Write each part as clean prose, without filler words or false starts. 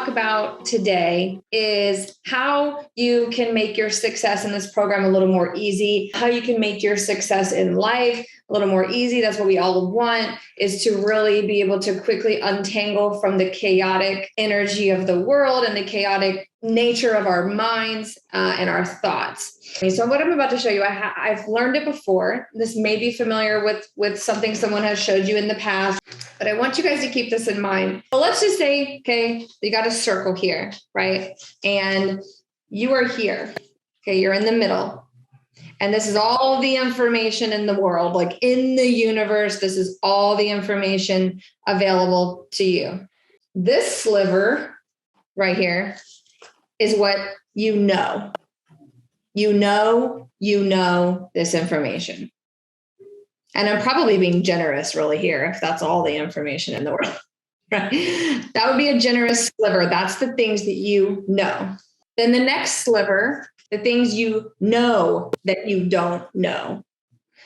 talk about today is how you can make your success in this program a little more easy, how you can make your success in life a little more easy. That's what we all want, is to really be able to quickly untangle from the chaotic energy of the world and the chaotic nature of our minds and our thoughts. So what I'm about to show you, I've learned it before. This may be familiar with something someone has showed you in the past, but I want you guys to keep this in mind. But let's just say, okay, you got a circle here, right? And you are here. Okay, you're in the middle. And this is all the information in the world, like in the universe. This is all the information available to you. This sliver right here is what you know. You know this information. And I'm probably being generous really here if that's all the information in the world. Right? That would be a generous sliver. That's the things that you know. Then the next sliver, the things you know that you don't know.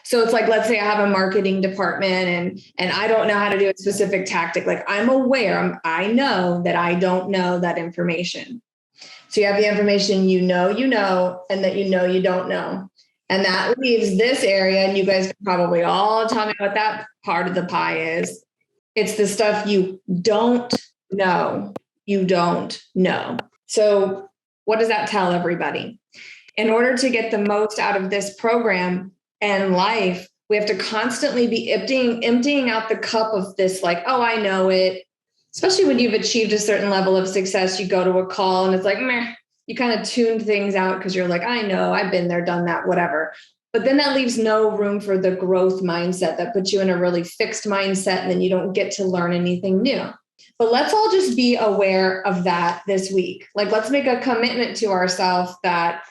So it's like, let's say I have a marketing department and I don't know how to do a specific tactic. Like I'm aware, I know that I don't know that information. So you have the information you know, and that you don't know. And that leaves this area, and you guys can probably all tell me what that part of the pie is. It's the stuff you don't know. You don't know. So what does that tell everybody? In order to get the most out of this program and life, we have to constantly be emptying out the cup of this, like, oh, I know it. Especially when you've achieved a certain level of success, you go to a call and it's like, meh, you kind of tune things out because you're like, I know, I've been there, done that, whatever. But then that leaves no room for the growth mindset that puts you in a really fixed mindset, and then you don't get to learn anything new. But let's all just be aware of that this week. Like, let's make a commitment to ourselves that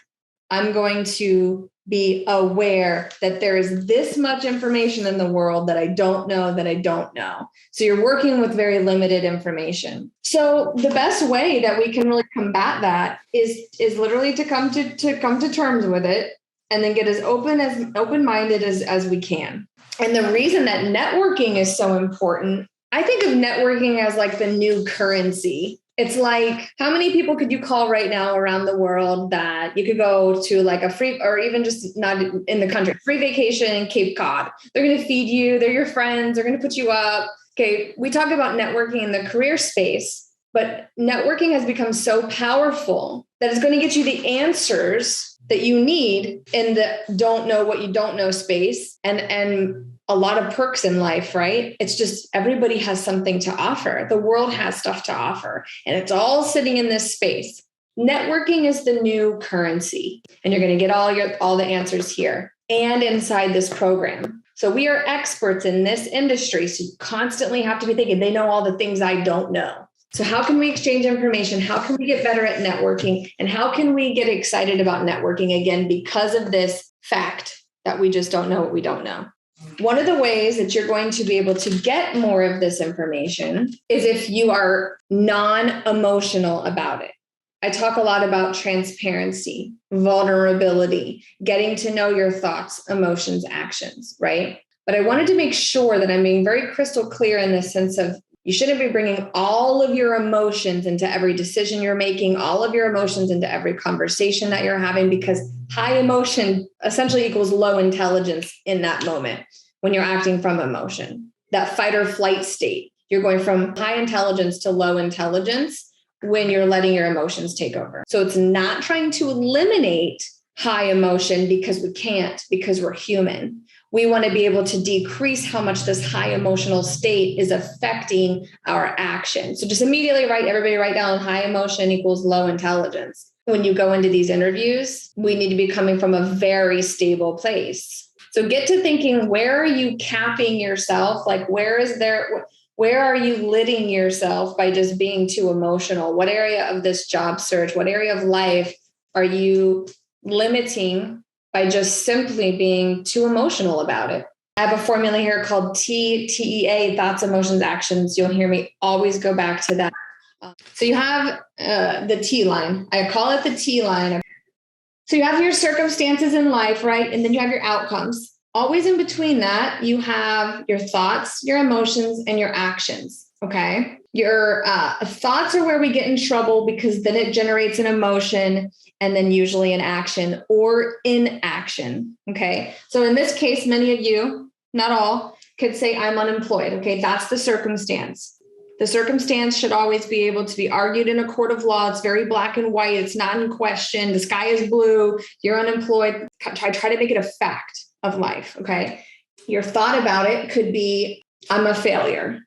I'm going to be aware that there is this much information in the world that I don't know. So you're working with very limited information. So the best way that we can really combat that is literally to come to terms with it, and then get as open-minded as we can. And the reason that networking is so important, I think of networking as like the new currency. It's like, how many people could you call right now around the world that you could go to like a free, or even just not in the country, free vacation in Cape Cod? They're going to feed you. They're your friends. They're going to put you up. Okay. We talk about networking in the career space, but networking has become so powerful that it's going to get you the answers that you need in the don't know what you don't know space, and a lot of perks in life, right? It's just everybody has something to offer. The world has stuff to offer, and it's all sitting in this space. Networking is the new currency, and you're going to get all the answers here and inside this program. So we are experts in this industry, so you constantly have to be thinking, they know all the things I don't know. So how can we exchange information? How can we get better at networking? And how can we get excited about networking again because of this fact that we just don't know what we don't know? One of the ways that you're going to be able to get more of this information is if you are non-emotional about it. I talk a lot about transparency, vulnerability, getting to know your thoughts, emotions, actions, right? But I wanted to make sure that I'm being very crystal clear in the sense of you shouldn't be bringing all of your emotions into every decision you're making, all of your emotions into every conversation that you're having, because high emotion essentially equals low intelligence in that moment when you're acting from emotion. That fight or flight state, you're going from high intelligence to low intelligence when you're letting your emotions take over. So it's not trying to eliminate high emotion because we can't, because we're human. We want to be able to decrease how much this high emotional state is affecting our action. So just immediately everybody write down high emotion equals low intelligence. When you go into these interviews, we need to be coming from a very stable place. So get to thinking, where are you capping yourself? Like, where are you limiting yourself by just being too emotional? What area of this job search, what area of life are you limiting by just simply being too emotional about it? I have a formula here called TEA, thoughts, emotions, actions. You'll hear me always go back to that. So you have the T line. I call it the T line. So you have your circumstances in life, right? And then you have your outcomes. Always in between that, you have your thoughts, your emotions, and your actions. Okay. Your thoughts are where we get in trouble because then it generates an emotion and then usually an action or inaction. Okay. So in this case, many of you, not all, could say I'm unemployed. Okay. That's the circumstance. The circumstance should always be able to be argued in a court of law. It's very black and white. It's not in question. The sky is blue. You're unemployed. Try to make it a fact of life. Okay. Your thought about it could be, I'm a failure.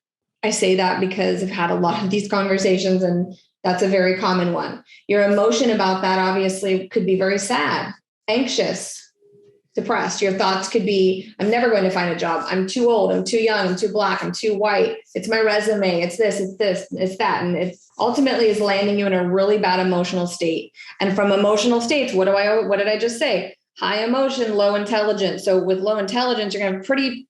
I say that because I've had a lot of these conversations and that's a very common one. Your emotion about that obviously could be very sad, anxious, depressed. Your thoughts could be, I'm never going to find a job. I'm too old. I'm too young. I'm too black. I'm too white. It's my resume. It's this, it's that. And it ultimately is landing you in a really bad emotional state. And from emotional states, what did I just say? High emotion, low intelligence. So with low intelligence, you're going to have pretty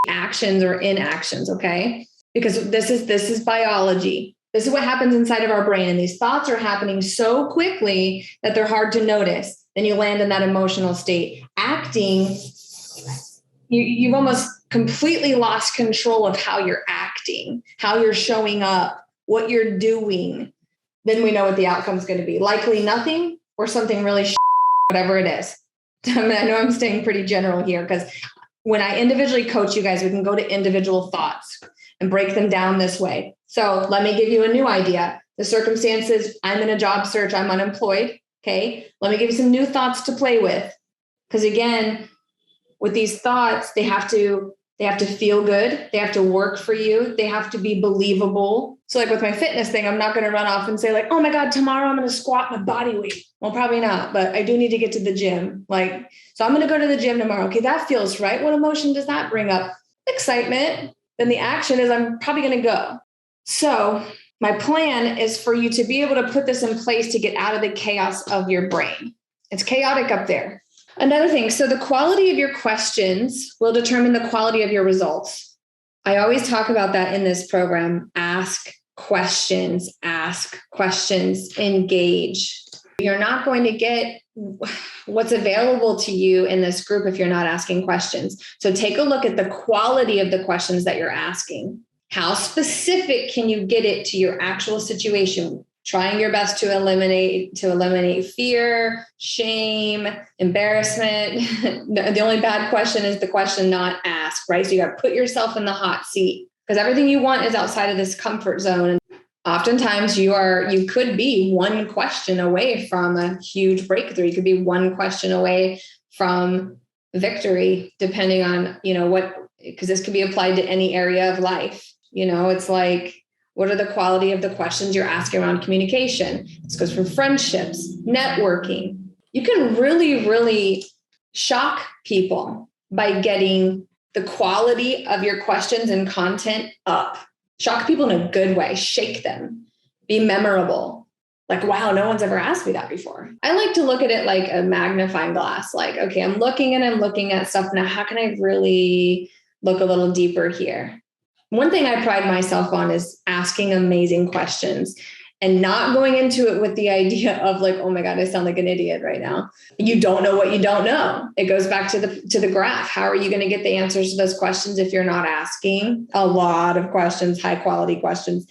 actions or inactions. Okay. Because this is biology. This is what happens inside of our brain. And these thoughts are happening so quickly that they're hard to notice. Then you land in that emotional state. Acting, you've almost completely lost control of how you're acting, how you're showing up, what you're doing. Then we know what the outcome is going to be. Likely nothing or something really whatever it is. I know I'm staying pretty general here because when I individually coach you guys, we can go to individual thoughts and break them down this way. So let me give you a new idea. The circumstances, I'm in a job search, I'm unemployed. Okay. Let me give you some new thoughts to play with. Because again, with these thoughts, they have to feel good. They have to work for you. They have to be believable. So like with my fitness thing, I'm not going to run off and say like, oh my God, tomorrow I'm going to squat my body weight. Well, probably not, but I do need to get to the gym. So I'm going to go to the gym tomorrow. Okay. That feels right. What emotion does that bring up? Excitement. Then the action is I'm probably going to go. So my plan is for you to be able to put this in place to get out of the chaos of your brain. It's chaotic up there. Another thing. So the quality of your questions will determine the quality of your results. I always talk about that in this program. Ask questions, engage. You're not going to get what's available to you in this group if you're not asking questions. So take a look at the quality of the questions that you're asking. How specific can you get it to your actual situation? Trying your best to eliminate fear, shame, embarrassment. The only bad question is the question not asked, right? So you got to put yourself in the hot seat because everything you want is outside of this comfort zone. And oftentimes you could be one question away from a huge breakthrough. You could be one question away from victory, depending on, because this could be applied to any area of life. It's like, what are the quality of the questions you're asking around communication? This goes for friendships, networking. You can really, really shock people by getting the quality of your questions and content up. Shock people in a good way, shake them, be memorable. Like, wow, no one's ever asked me that before. I like to look at it like a magnifying glass. Like, okay, I'm looking at stuff now. How can I really look a little deeper here? One thing I pride myself on is asking amazing questions and not going into it with the idea of like, oh my God, I sound like an idiot right now. You don't know what you don't know. It goes back to the graph. How are you going to get the answers to those questions if you're not asking a lot of questions, high quality questions?